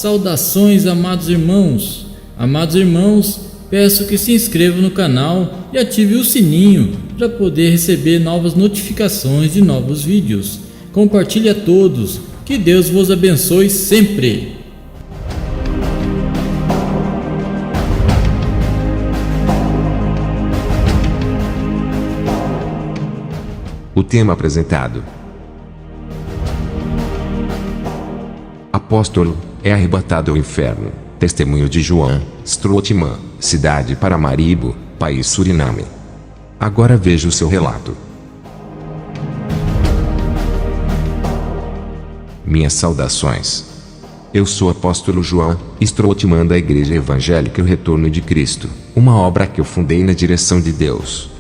Saudações, amados irmãos. Amados irmãos, peço que se inscrevam no canal e ative o sininho para poder receber novas notificações de novos vídeos. Compartilhe a todos. Que Deus vos abençoe sempre. O tema apresentado: Apóstolo é arrebatado ao inferno. Testemunho de João Strootman, cidade Paramaribo, país Suriname. Agora veja o seu relato. Minhas saudações. Eu sou o apóstolo João Strootman da Igreja Evangélica O Retorno de Cristo, uma obra que eu fundei na direção de Deus.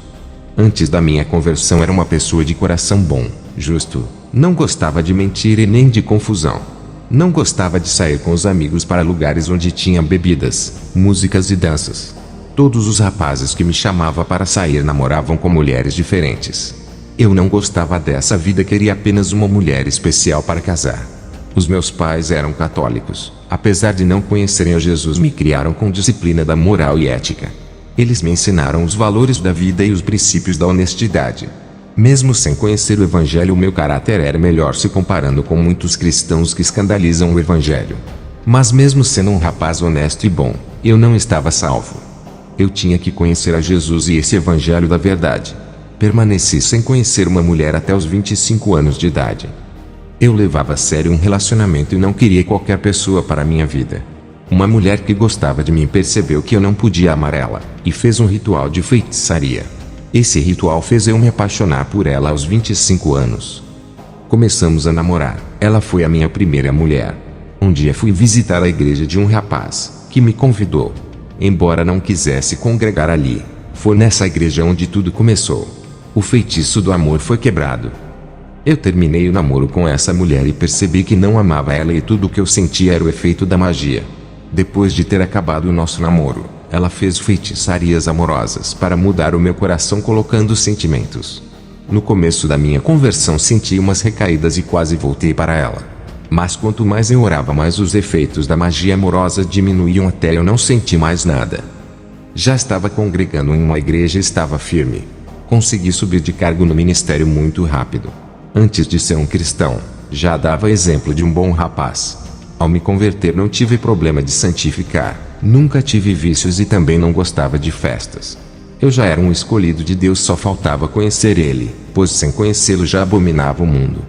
Antes da minha conversão era uma pessoa de coração bom, justo, não gostava de mentira e nem de confusão. Não gostava de sair com os amigos para lugares onde tinha bebidas, músicas e danças. Todos os rapazes que me chamavam para sair namoravam com mulheres diferentes. Eu não gostava dessa vida, queria apenas uma mulher especial para casar. Os meus pais eram católicos, apesar de não conhecerem a Jesus, me criaram com disciplina da moral e ética. Eles me ensinaram os valores da vida e os princípios da honestidade. Mesmo sem conhecer o Evangelho, o meu caráter era melhor se comparando com muitos cristãos que escandalizam o Evangelho. Mas mesmo sendo um rapaz honesto e bom, eu não estava salvo. Eu tinha que conhecer a Jesus e esse Evangelho da verdade. Permaneci sem conhecer uma mulher até os 25 anos de idade. Eu levava a sério um relacionamento e não queria qualquer pessoa para a minha vida. Uma mulher que gostava de mim percebeu que eu não podia amar ela, e fez um ritual de feitiçaria. Esse ritual fez eu me apaixonar por ela aos 25 anos. Começamos a namorar, ela foi a minha primeira mulher. Um dia fui visitar a igreja de um rapaz, que me convidou. Embora não quisesse congregar ali, foi nessa igreja onde tudo começou. O feitiço do amor foi quebrado. Eu terminei o namoro com essa mulher e percebi que não amava ela e tudo o que eu sentia era o efeito da magia. Depois de ter acabado o nosso namoro, ela fez feitiçarias amorosas para mudar o meu coração, colocando sentimentos. No começo da minha conversão senti umas recaídas e quase voltei para ela. Mas quanto mais eu orava, mais os efeitos da magia amorosa diminuíam até eu não sentir mais nada. Já estava congregando em uma igreja e estava firme. Consegui subir de cargo no ministério muito rápido. Antes de ser um cristão, já dava exemplo de um bom rapaz. Ao me converter não tive problema de santificar, nunca tive vícios e também não gostava de festas. Eu já era um escolhido de Deus, só faltava conhecer Ele, pois sem conhecê-lo já abominava o mundo.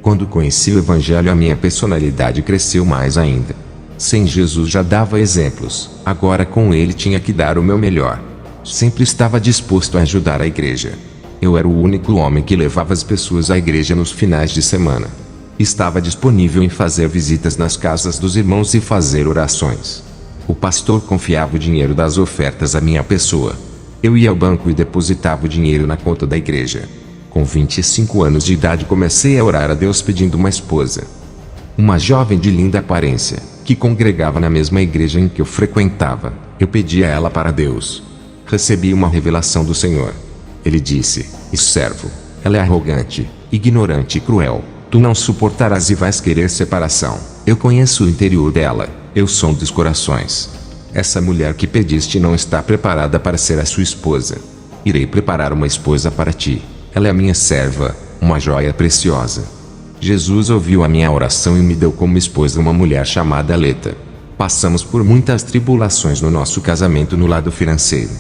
Quando conheci o Evangelho, a minha personalidade cresceu mais ainda. Sem Jesus já dava exemplos, agora com Ele tinha que dar o meu melhor. Sempre estava disposto a ajudar a igreja. Eu era o único homem que levava as pessoas à igreja nos finais de semana. Estava disponível em fazer visitas nas casas dos irmãos e fazer orações. O pastor confiava o dinheiro das ofertas à minha pessoa. Eu ia ao banco e depositava o dinheiro na conta da igreja. Com 25 anos de idade comecei a orar a Deus pedindo uma esposa. Uma jovem de linda aparência, que congregava na mesma igreja em que eu frequentava. Eu pedi a ela para Deus. Recebi uma revelação do Senhor. Ele disse: servo, ela é arrogante, ignorante e cruel. Tu não suportarás e vais querer separação. Eu conheço o interior dela, eu sondo dos corações. Essa mulher que pediste não está preparada para ser a sua esposa. Irei preparar uma esposa para ti. Ela é a minha serva, uma joia preciosa. Jesus ouviu a minha oração e me deu como esposa uma mulher chamada Leta. Passamos por muitas tribulações no nosso casamento no lado financeiro.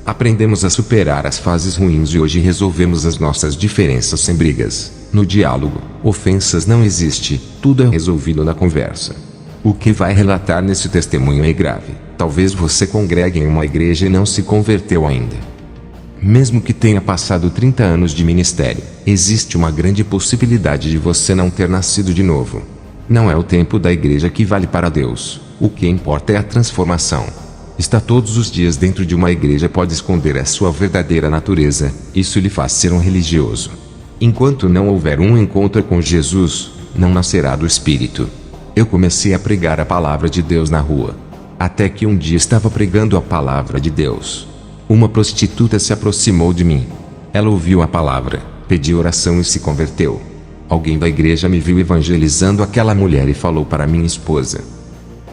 Aprendemos a superar as fases ruins e hoje resolvemos as nossas diferenças sem brigas. No diálogo, ofensas não existe, tudo é resolvido na conversa. O que vai relatar nesse testemunho é grave. Talvez você congregue em uma igreja e não se converteu ainda. Mesmo que tenha passado 30 anos de ministério, existe uma grande possibilidade de você não ter nascido de novo. Não é o tempo da igreja que vale para Deus, o que importa é a transformação. Está todos os dias dentro de uma igreja pode esconder a sua verdadeira natureza, isso lhe faz ser um religioso. Enquanto não houver um encontro com Jesus, não nascerá do Espírito. Eu comecei a pregar a palavra de Deus na rua. Até que um dia estava pregando a palavra de Deus. Uma prostituta se aproximou de mim. Ela ouviu a palavra, pediu oração e se converteu. Alguém da igreja me viu evangelizando aquela mulher e falou para minha esposa: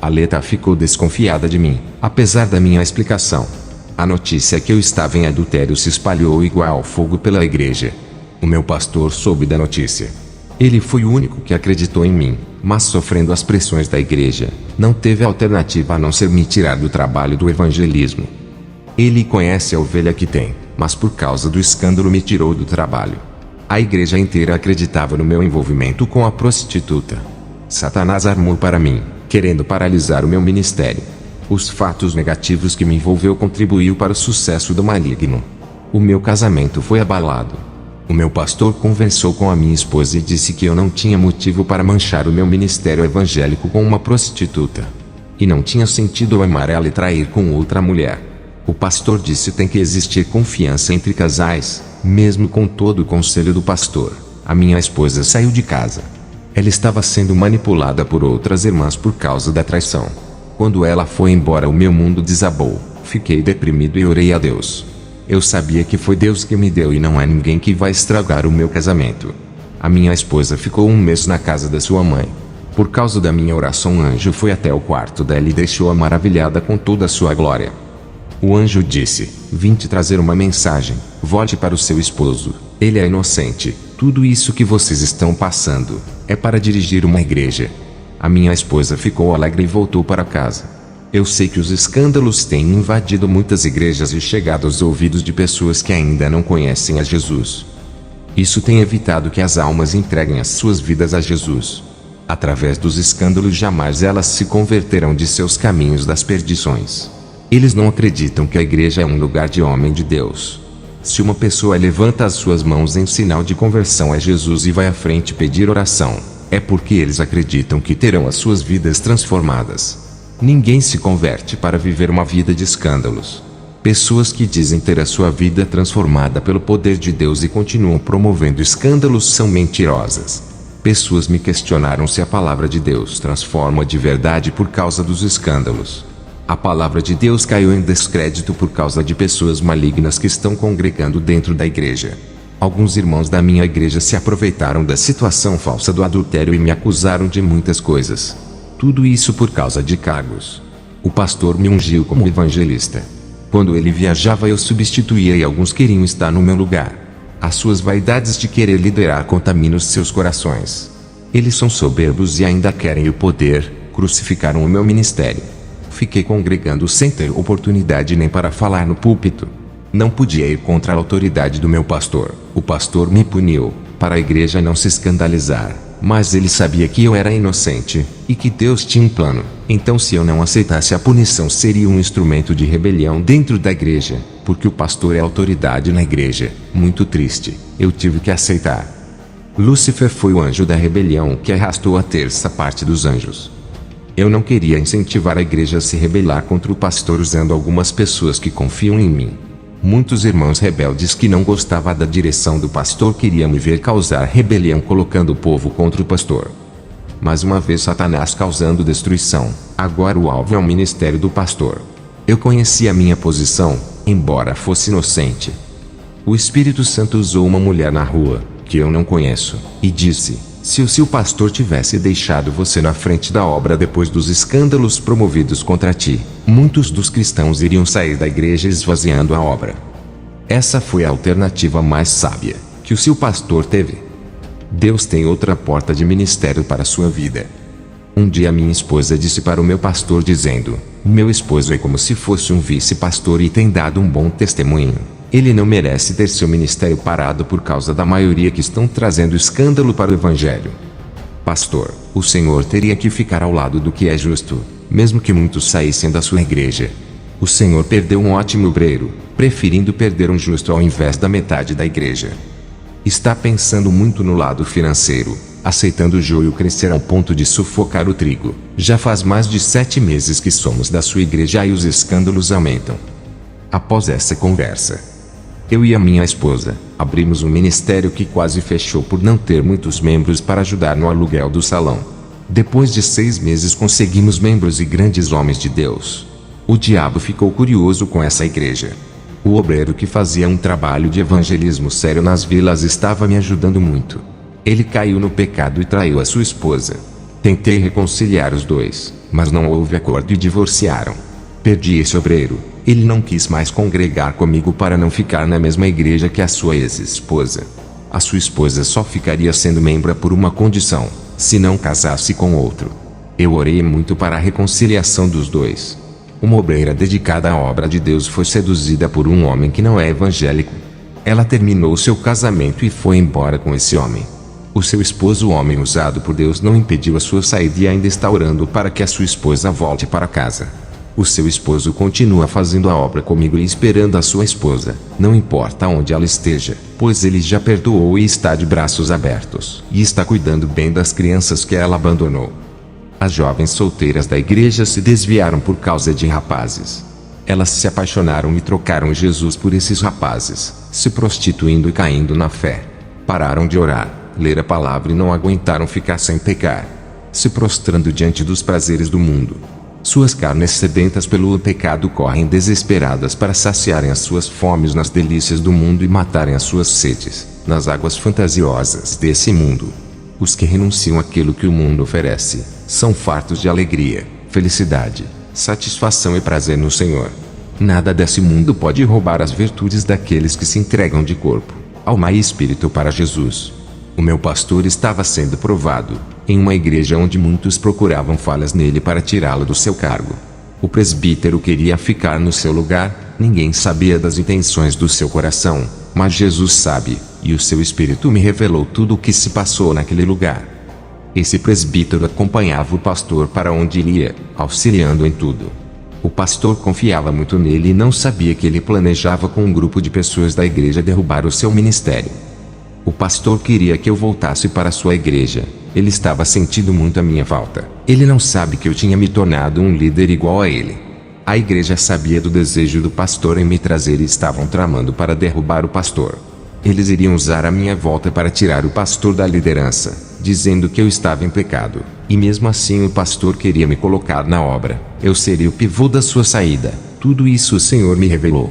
Aleta ficou desconfiada de mim, apesar da minha explicação. A notícia que eu estava em adultério se espalhou igual fogo pela igreja. O meu pastor soube da notícia. Ele foi o único que acreditou em mim, mas sofrendo as pressões da igreja, não teve alternativa a não ser me tirar do trabalho do evangelismo. Ele conhece a ovelha que tem, mas por causa do escândalo me tirou do trabalho. A igreja inteira acreditava no meu envolvimento com a prostituta. Satanás armou para mim, querendo paralisar o meu ministério. Os fatos negativos que me envolveu contribuiu para o sucesso do maligno. O meu casamento foi abalado. O meu pastor conversou com a minha esposa e disse que eu não tinha motivo para manchar o meu ministério evangélico com uma prostituta. E não tinha sentido eu amar ela e trair com outra mulher. O pastor disse que tem que existir confiança entre casais, mesmo com todo o conselho do pastor. A minha esposa saiu de casa. Ela estava sendo manipulada por outras irmãs por causa da traição. Quando ela foi embora, o meu mundo desabou. Fiquei deprimido e orei a Deus. Eu sabia que foi Deus que me deu e não há ninguém que vai estragar o meu casamento. A minha esposa ficou 1 mês na casa da sua mãe. Por causa da minha oração, um anjo foi até o quarto dela e deixou-a maravilhada com toda a sua glória. O anjo disse: vim te trazer uma mensagem, volte para o seu esposo, ele é inocente, tudo isso que vocês estão passando, é para dirigir uma igreja. A minha esposa ficou alegre e voltou para casa. Eu sei que os escândalos têm invadido muitas igrejas e chegado aos ouvidos de pessoas que ainda não conhecem a Jesus. Isso tem evitado que as almas entreguem as suas vidas a Jesus. Através dos escândalos jamais elas se converterão de seus caminhos das perdições. Eles não acreditam que a igreja é um lugar de homem de Deus. Se uma pessoa levanta as suas mãos em sinal de conversão a Jesus e vai à frente pedir oração, é porque eles acreditam que terão as suas vidas transformadas. Ninguém se converte para viver uma vida de escândalos. Pessoas que dizem ter a sua vida transformada pelo poder de Deus e continuam promovendo escândalos são mentirosas. Pessoas me questionaram se a palavra de Deus transforma de verdade por causa dos escândalos. A palavra de Deus caiu em descrédito por causa de pessoas malignas que estão congregando dentro da igreja. Alguns irmãos da minha igreja se aproveitaram da situação falsa do adultério e me acusaram de muitas coisas. Tudo isso por causa de cargos. O pastor me ungiu como evangelista. Quando ele viajava, eu substituía e alguns queriam estar no meu lugar. As suas vaidades de querer liderar contaminam os seus corações. Eles são soberbos e ainda querem o poder, crucificaram o meu ministério. Fiquei congregando sem ter oportunidade nem para falar no púlpito. Não podia ir contra a autoridade do meu pastor. O pastor me puniu, para a igreja não se escandalizar, mas ele sabia que eu era inocente, e que Deus tinha um plano. Então, se eu não aceitasse a punição, seria um instrumento de rebelião dentro da igreja, porque o pastor é autoridade na igreja. Muito triste, eu tive que aceitar. Lúcifer foi o anjo da rebelião que arrastou a terça parte dos anjos. Eu não queria incentivar a igreja a se rebelar contra o pastor usando algumas pessoas que confiam em mim. Muitos irmãos rebeldes que não gostavam da direção do pastor queriam me ver causar rebelião colocando o povo contra o pastor. Mais uma vez Satanás causando destruição, agora o alvo é o ministério do pastor. Eu conhecia a minha posição, embora fosse inocente. O Espírito Santo usou uma mulher na rua, que eu não conheço, e disse: se o seu pastor tivesse deixado você na frente da obra depois dos escândalos promovidos contra ti, muitos dos cristãos iriam sair da igreja esvaziando a obra. Essa foi a alternativa mais sábia que o seu pastor teve. Deus tem outra porta de ministério para a sua vida. Um dia minha esposa disse para o meu pastor dizendo: meu esposo é como se fosse um vice-pastor e tem dado um bom testemunho. Ele não merece ter seu ministério parado por causa da maioria que estão trazendo escândalo para o evangelho. Pastor, o Senhor teria que ficar ao lado do que é justo, mesmo que muitos saíssem da sua igreja. O Senhor perdeu um ótimo obreiro, preferindo perder um justo ao invés da metade da igreja. Está pensando muito no lado financeiro, aceitando o joio crescer ao ponto de sufocar o trigo. Já faz mais de 7 meses que somos da sua igreja e os escândalos aumentam. Após essa conversa, eu e a minha esposa abrimos um ministério que quase fechou por não ter muitos membros para ajudar no aluguel do salão. Depois de 6 meses conseguimos membros e grandes homens de Deus. O diabo ficou curioso com essa igreja. O obreiro que fazia um trabalho de evangelismo sério nas vilas estava me ajudando muito. Ele caiu no pecado e traiu a sua esposa. Tentei reconciliar os dois, mas não houve acordo e divorciaram. Perdi esse obreiro. Ele não quis mais congregar comigo para não ficar na mesma igreja que a sua ex-esposa. A sua esposa só ficaria sendo membro por uma condição: se não casasse com outro. Eu orei muito para a reconciliação dos dois. Uma obreira dedicada à obra de Deus foi seduzida por um homem que não é evangélico. Ela terminou seu casamento e foi embora com esse homem. O seu esposo, o homem usado por Deus, não impediu a sua saída e ainda está orando para que a sua esposa volte para casa. O seu esposo continua fazendo a obra comigo e esperando a sua esposa, não importa onde ela esteja, pois ele já perdoou e está de braços abertos, e está cuidando bem das crianças que ela abandonou. As jovens solteiras da igreja se desviaram por causa de rapazes. Elas se apaixonaram e trocaram Jesus por esses rapazes, se prostituindo e caindo na fé. Pararam de orar, ler a palavra e não aguentaram ficar sem pecar, se prostrando diante dos prazeres do mundo. Suas carnes sedentas pelo pecado correm desesperadas para saciarem as suas fomes nas delícias do mundo e matarem as suas sedes nas águas fantasiosas desse mundo. Os que renunciam àquilo que o mundo oferece são fartos de alegria, felicidade, satisfação e prazer no Senhor. Nada desse mundo pode roubar as virtudes daqueles que se entregam de corpo, alma e espírito para Jesus. O meu pastor estava sendo provado, em uma igreja onde muitos procuravam falhas nele para tirá-lo do seu cargo. O presbítero queria ficar no seu lugar, ninguém sabia das intenções do seu coração, mas Jesus sabe, e o seu espírito me revelou tudo o que se passou naquele lugar. Esse presbítero acompanhava o pastor para onde ele ia, auxiliando em tudo. O pastor confiava muito nele e não sabia que ele planejava com um grupo de pessoas da igreja derrubar o seu ministério. O pastor queria que eu voltasse para sua igreja. Ele estava sentindo muito a minha falta. Ele não sabe que eu tinha me tornado um líder igual a ele. A igreja sabia do desejo do pastor em me trazer e estavam tramando para derrubar o pastor. Eles iriam usar a minha volta para tirar o pastor da liderança, dizendo que eu estava em pecado. E mesmo assim o pastor queria me colocar na obra. Eu seria o pivô da sua saída. Tudo isso o Senhor me revelou.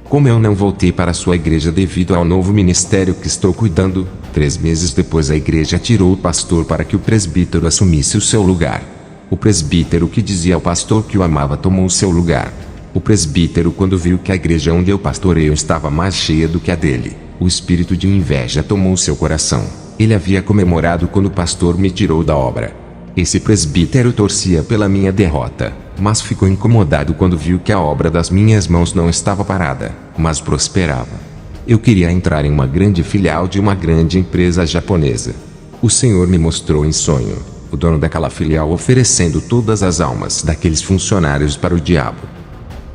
Como eu não voltei para sua igreja devido ao novo ministério que estou cuidando, 3 meses depois a igreja tirou o pastor para que o presbítero assumisse o seu lugar. O presbítero que dizia ao pastor que o amava tomou o seu lugar. O presbítero, quando viu que a igreja onde eu pastoreio estava mais cheia do que a dele, o espírito de inveja tomou seu coração. Ele havia comemorado quando o pastor me tirou da obra. Esse presbítero torcia pela minha derrota, mas ficou incomodado quando viu que a obra das minhas mãos não estava parada, mas prosperava. Eu queria entrar em uma grande filial de uma grande empresa japonesa. O Senhor me mostrou em sonho o dono daquela filial oferecendo todas as almas daqueles funcionários para o diabo.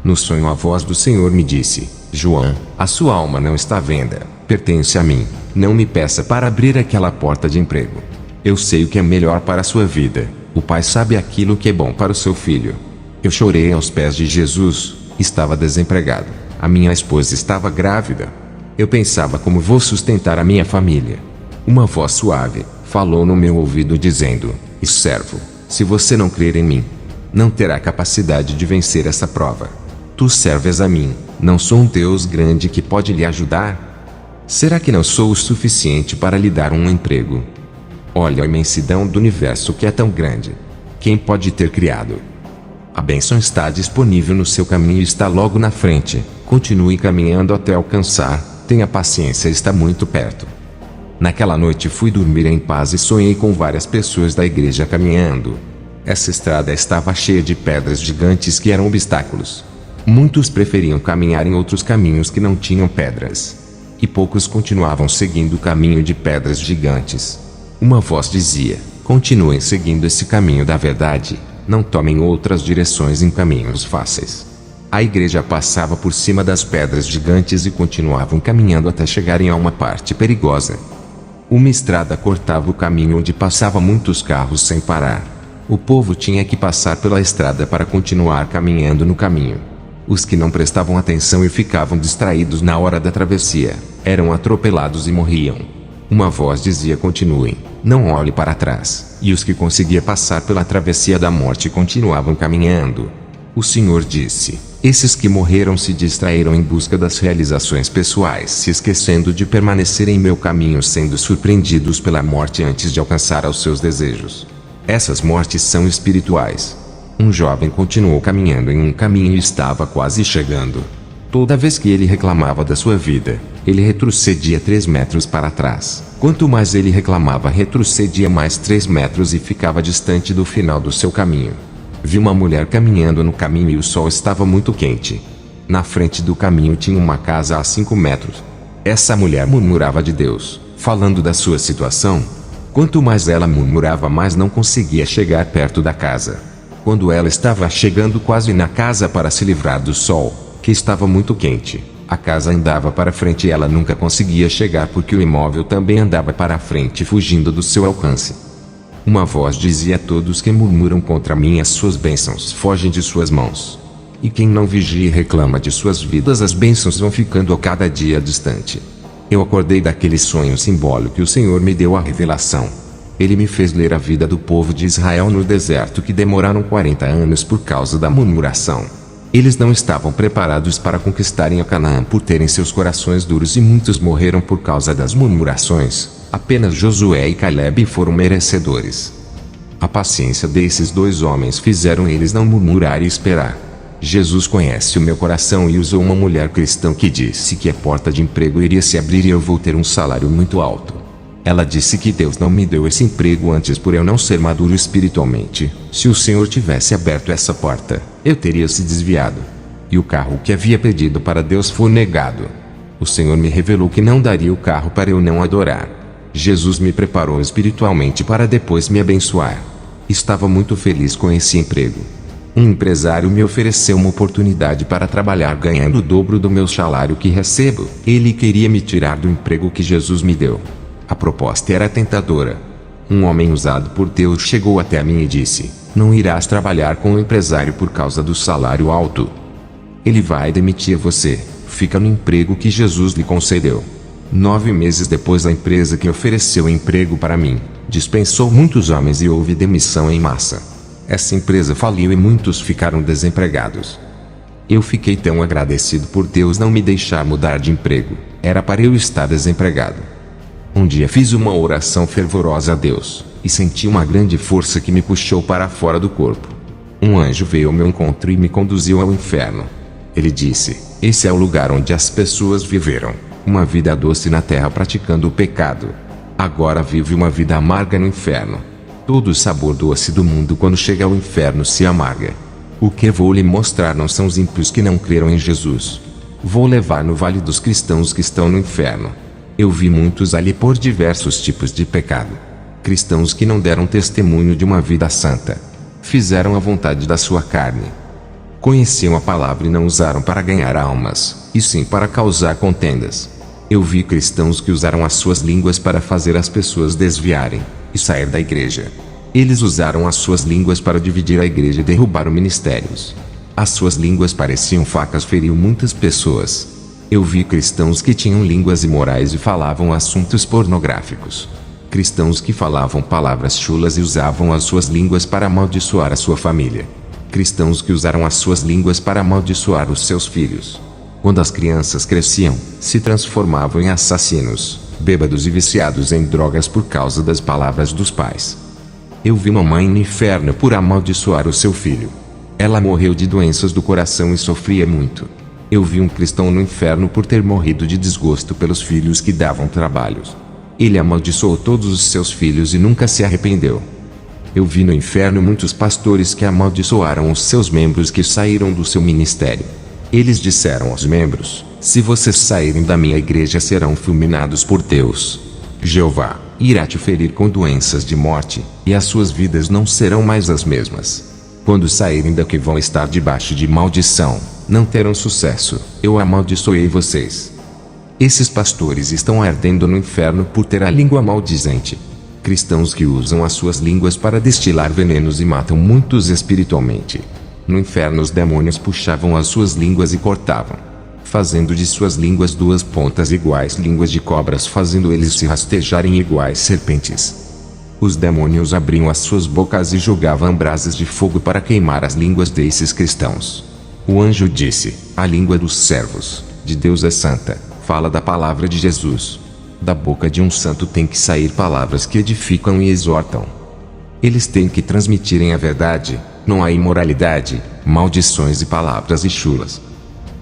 No sonho a voz do Senhor me disse: João, a sua alma não está à venda, pertence a mim. Não me peça para abrir aquela porta de emprego. Eu sei o que é melhor para a sua vida. O pai sabe aquilo que é bom para o seu filho. Eu chorei aos pés de Jesus. Estava desempregado. A minha esposa estava grávida. Eu pensava como vou sustentar a minha família. Uma voz suave falou no meu ouvido dizendo: servo, se você não crer em mim, não terá capacidade de vencer essa prova. Tu serves a mim, não sou um Deus grande que pode lhe ajudar? Será que não sou o suficiente para lhe dar um emprego? Olha a imensidão do universo que é tão grande. Quem pode ter criado? A bênção está disponível no seu caminho e está logo na frente. Continue caminhando até alcançar. Tenha paciência, está muito perto. Naquela noite fui dormir em paz e sonhei com várias pessoas da igreja caminhando. Essa estrada estava cheia de pedras gigantes que eram obstáculos. Muitos preferiam caminhar em outros caminhos que não tinham pedras. E poucos continuavam seguindo o caminho de pedras gigantes. Uma voz dizia: continuem seguindo esse caminho da verdade, não tomem outras direções em caminhos fáceis. A igreja passava por cima das pedras gigantes e continuavam caminhando até chegarem a uma parte perigosa. Uma estrada cortava o caminho onde passavam muitos carros sem parar. O povo tinha que passar pela estrada para continuar caminhando no caminho. Os que não prestavam atenção e ficavam distraídos na hora da travessia, eram atropelados e morriam. Uma voz dizia: continuem, não olhe para trás. E os que conseguiam passar pela travessia da morte continuavam caminhando. O Senhor disse: esses que morreram se distraíram em busca das realizações pessoais, se esquecendo de permanecer em meu caminho, sendo surpreendidos pela morte antes de alcançar aos seus desejos. Essas mortes são espirituais. Um jovem continuou caminhando em um caminho e estava quase chegando. Toda vez que ele reclamava da sua vida, ele retrocedia 3 metros para trás. Quanto mais ele reclamava, retrocedia mais 3 metros e ficava distante do final do seu caminho. Vi uma mulher caminhando no caminho e o sol estava muito quente. Na frente do caminho tinha uma casa a 5 metros. Essa mulher murmurava de Deus, falando da sua situação. Quanto mais ela murmurava, mais não conseguia chegar perto da casa. Quando ela estava chegando quase na casa para se livrar do sol, que estava muito quente, a casa andava para frente e ela nunca conseguia chegar porque o imóvel também andava para frente, fugindo do seu alcance. Uma voz dizia a todos que murmuram contra mim: as suas bênçãos fogem de suas mãos. E quem não vigia e reclama de suas vidas, as bênçãos vão ficando a cada dia distante. Eu acordei daquele sonho simbólico e o Senhor me deu a revelação. Ele me fez ler a vida do povo de Israel no deserto, que demoraram 40 anos por causa da murmuração. Eles não estavam preparados para conquistarem a Canaã por terem seus corações duros e muitos morreram por causa das murmurações. Apenas Josué e Caleb foram merecedores. A paciência desses 2 homens fizeram eles não murmurar e esperar. Jesus conhece o meu coração e usou uma mulher cristã que disse que a porta de emprego iria se abrir e eu vou ter um salário muito alto. Ela disse que Deus não me deu esse emprego antes por eu não ser maduro espiritualmente. Se o Senhor tivesse aberto essa porta, eu teria se desviado. E o carro que havia pedido para Deus foi negado. O Senhor me revelou que não daria o carro para eu não adorar. Jesus me preparou espiritualmente para depois me abençoar. Estava muito feliz com esse emprego. Um empresário me ofereceu uma oportunidade para trabalhar ganhando o dobro do meu salário que recebo. Ele queria me tirar do emprego que Jesus me deu. A proposta era tentadora. Um homem usado por Deus chegou até mim e disse: não irás trabalhar com o empresário por causa do salário alto. Ele vai demitir você. Fica no emprego que Jesus lhe concedeu. 9 meses depois, a empresa que ofereceu emprego para mim dispensou muitos homens e houve demissão em massa. Essa empresa faliu e muitos ficaram desempregados. Eu fiquei tão agradecido por Deus não me deixar mudar de emprego. Era para eu estar desempregado. Um dia fiz uma oração fervorosa a Deus, e senti uma grande força que me puxou para fora do corpo. Um anjo veio ao meu encontro e me conduziu ao inferno. Ele disse: esse é o lugar onde as pessoas viveram uma vida doce na terra praticando o pecado. Agora vive uma vida amarga no inferno. Todo o sabor doce do mundo quando chega ao inferno se amarga. O que vou lhe mostrar não são os ímpios que não creram em Jesus. Vou levar no vale dos cristãos que estão no inferno. Eu vi muitos ali por diversos tipos de pecado. Cristãos que não deram testemunho de uma vida santa. Fizeram a vontade da sua carne. Conheciam a palavra e não usaram para ganhar almas, e sim para causar contendas. Eu vi cristãos que usaram as suas línguas para fazer as pessoas desviarem e sair da igreja. Eles usaram as suas línguas para dividir a igreja e derrubar ministérios. As suas línguas pareciam facas, feriam muitas pessoas. Eu vi cristãos que tinham línguas imorais e falavam assuntos pornográficos. Cristãos que falavam palavras chulas e usavam as suas línguas para amaldiçoar a sua família. Cristãos que usaram as suas línguas para amaldiçoar os seus filhos. Quando as crianças cresciam, se transformavam em assassinos, bêbados e viciados em drogas por causa das palavras dos pais. Eu vi uma mãe no inferno por amaldiçoar o seu filho. Ela morreu de doenças do coração e sofria muito. Eu vi um cristão no inferno por ter morrido de desgosto pelos filhos que davam trabalhos. Ele amaldiçoou todos os seus filhos e nunca se arrependeu. Eu vi no inferno muitos pastores que amaldiçoaram os seus membros que saíram do seu ministério. Eles disseram aos membros: se vocês saírem da minha igreja serão fulminados por Deus. Jeová irá te ferir com doenças de morte, e as suas vidas não serão mais as mesmas. Quando saírem daqui vão estar debaixo de maldição, não terão sucesso, eu amaldiçoei vocês. Esses pastores estão ardendo no inferno por ter a língua maldizente. Cristãos que usam as suas línguas para destilar venenos e matam muitos espiritualmente. No inferno os demônios puxavam as suas línguas e cortavam, fazendo de suas línguas 2 pontas iguais línguas de cobras, fazendo eles se rastejarem iguais serpentes. Os demônios abriam as suas bocas e jogavam brasas de fogo para queimar as línguas desses cristãos. O anjo disse: a língua dos servos de Deus é santa, fala da palavra de Jesus. Da boca de um santo tem que sair palavras que edificam e exortam. Eles têm que transmitirem a verdade, não a imoralidade, maldições e palavras e chulas.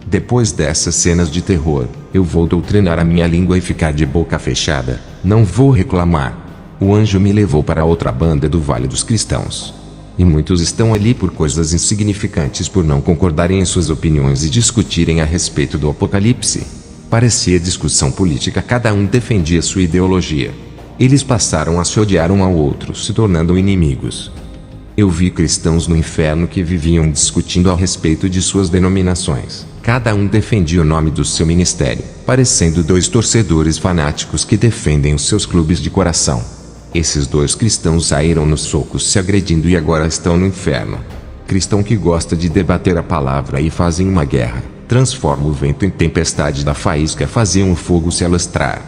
Depois dessas cenas de terror, eu vou doutrinar a minha língua e ficar de boca fechada, não vou reclamar. O anjo me levou para outra banda do Vale dos Cristãos. E muitos estão ali por coisas insignificantes, por não concordarem em suas opiniões e discutirem a respeito do Apocalipse. Parecia discussão política, cada um defendia sua ideologia. Eles passaram a se odiar um ao outro, se tornando inimigos. Eu vi cristãos no inferno que viviam discutindo a respeito de suas denominações. Cada um defendia o nome do seu ministério, parecendo dois torcedores fanáticos que defendem os seus clubes de coração. Esses dois cristãos saíram nos socos se agredindo e agora estão no inferno. Cristão que gosta de debater a palavra e fazem uma guerra, transforma o vento em tempestade, da faísca faziam o fogo se alastrar.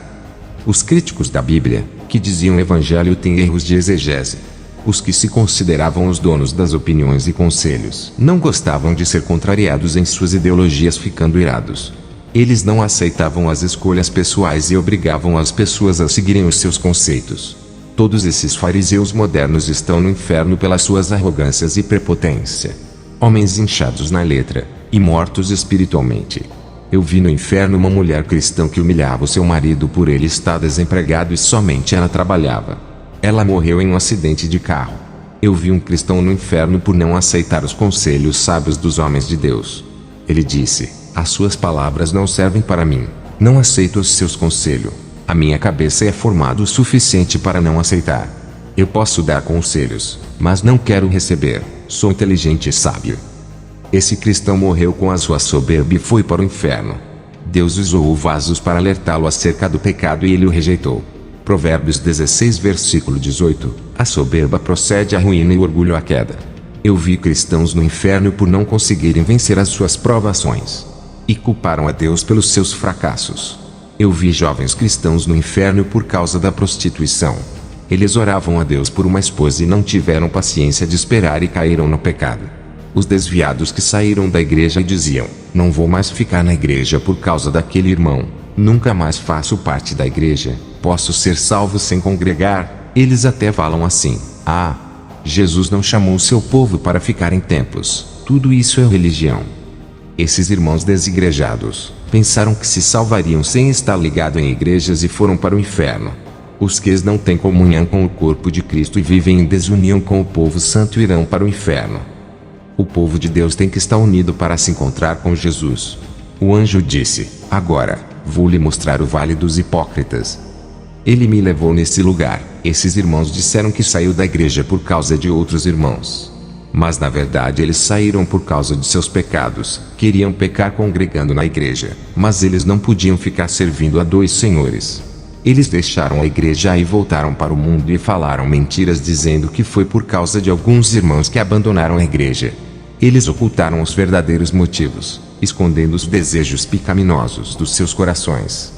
Os críticos da Bíblia, que diziam o evangelho, têm erros de exegese. Os que se consideravam os donos das opiniões e conselhos não gostavam de ser contrariados em suas ideologias, ficando irados. Eles não aceitavam as escolhas pessoais e obrigavam as pessoas a seguirem os seus conceitos. Todos esses fariseus modernos estão no inferno pelas suas arrogâncias e prepotência. Homens inchados na letra e mortos espiritualmente. Eu vi no inferno uma mulher cristã que humilhava o seu marido por ele estar desempregado e somente ela trabalhava. Ela morreu em um acidente de carro. Eu vi um cristão no inferno por não aceitar os conselhos sábios dos homens de Deus. Ele disse: as suas palavras não servem para mim. Não aceito os seus conselhos. A minha cabeça é formada o suficiente para não aceitar. Eu posso dar conselhos, mas não quero receber. Sou inteligente e sábio. Esse cristão morreu com a sua soberba e foi para o inferno. Deus usou vasos para alertá-lo acerca do pecado e ele o rejeitou. Provérbios 16, versículo 18. A soberba procede à ruína e o orgulho à queda. Eu vi cristãos no inferno por não conseguirem vencer as suas provações. E culparam a Deus pelos seus fracassos. Eu vi jovens cristãos no inferno por causa da prostituição. Eles oravam a Deus por uma esposa e não tiveram paciência de esperar e caíram no pecado. Os desviados que saíram da igreja e diziam: não vou mais ficar na igreja por causa daquele irmão. Nunca mais faço parte da igreja. Posso ser salvo sem congregar. Eles até falam assim: ah, Jesus não chamou o seu povo para ficar em templos. Tudo isso é religião. Esses irmãos desigrejados pensaram que se salvariam sem estar ligados em igrejas e foram para o inferno. Os que não têm comunhão com o corpo de Cristo e vivem em desunião com o povo santo irão para o inferno. O povo de Deus tem que estar unido para se encontrar com Jesus. O anjo disse: agora, vou lhe mostrar o vale dos hipócritas. Ele me levou nesse lugar. Esses irmãos disseram que saiu da igreja por causa de outros irmãos. Mas na verdade eles saíram por causa de seus pecados. Queriam pecar congregando na igreja, mas eles não podiam ficar servindo a dois senhores. Eles deixaram a igreja e voltaram para o mundo e falaram mentiras dizendo que foi por causa de alguns irmãos que abandonaram a igreja. Eles ocultaram os verdadeiros motivos, escondendo os desejos pecaminosos dos seus corações.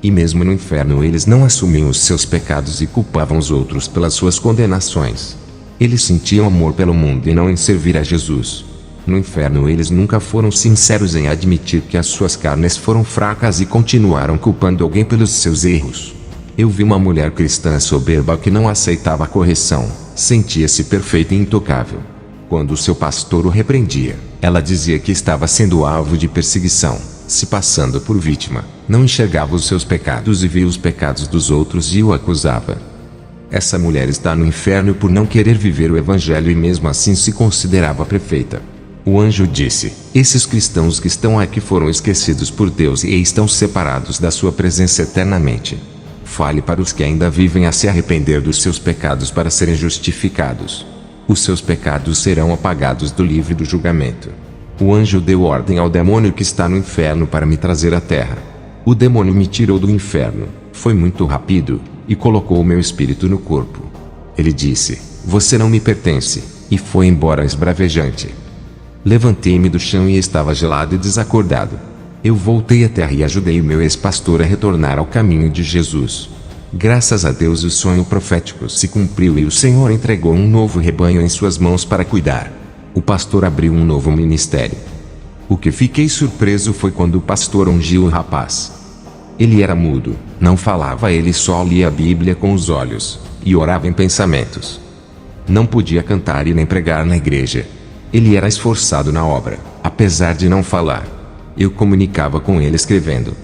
E mesmo no inferno eles não assumiam os seus pecados e culpavam os outros pelas suas condenações. Eles sentiam amor pelo mundo e não em servir a Jesus. No inferno eles nunca foram sinceros em admitir que as suas carnes foram fracas e continuaram culpando alguém pelos seus erros. Eu vi uma mulher cristã soberba que não aceitava a correção, sentia-se perfeita e intocável. Quando seu pastor o repreendia, ela dizia que estava sendo alvo de perseguição, se passando por vítima, não enxergava os seus pecados e via os pecados dos outros e o acusava. Essa mulher está no inferno por não querer viver o evangelho e mesmo assim se considerava perfeita. O anjo disse: esses cristãos que estão aqui foram esquecidos por Deus e estão separados da sua presença eternamente. Fale para os que ainda vivem a se arrepender dos seus pecados para serem justificados. Os seus pecados serão apagados do livro do julgamento. O anjo deu ordem ao demônio que está no inferno para me trazer à terra. O demônio me tirou do inferno, foi muito rápido, e colocou o meu espírito no corpo. Ele disse: você não me pertence, e foi embora esbravejante. Levantei-me do chão e estava gelado e desacordado. Eu voltei à terra e ajudei o meu ex-pastor a retornar ao caminho de Jesus. Graças a Deus o sonho profético se cumpriu e o Senhor entregou um novo rebanho em suas mãos para cuidar. O pastor abriu um novo ministério. O que fiquei surpreso foi quando o pastor ungiu o rapaz. Ele era mudo, não falava, ele só lia a Bíblia com os olhos, e orava em pensamentos. Não podia cantar e nem pregar na igreja. Ele era esforçado na obra, apesar de não falar. Eu comunicava com ele escrevendo.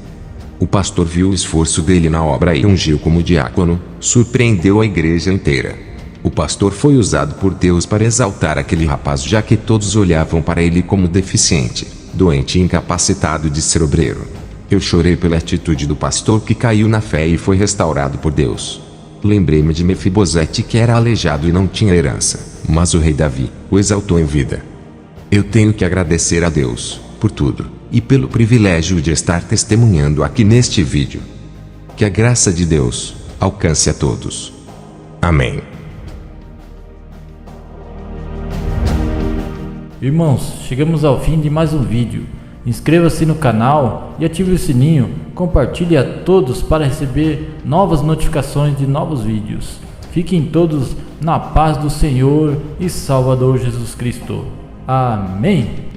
O pastor viu o esforço dele na obra e ungiu como diácono, surpreendeu a igreja inteira. O pastor foi usado por Deus para exaltar aquele rapaz, já que todos olhavam para ele como deficiente, doente e incapacitado de ser obreiro. Eu chorei pela atitude do pastor, que caiu na fé e foi restaurado por Deus. Lembrei-me de Mefibosete, que era aleijado e não tinha herança, mas o rei Davi o exaltou em vida. Eu tenho que agradecer a Deus por tudo, e pelo privilégio de estar testemunhando aqui neste vídeo. Que a graça de Deus alcance a todos. Amém. Irmãos, chegamos ao fim de mais um vídeo. Inscreva-se no canal e ative o sininho. Compartilhe a todos para receber novas notificações de novos vídeos. Fiquem todos na paz do Senhor e Salvador Jesus Cristo. Amém.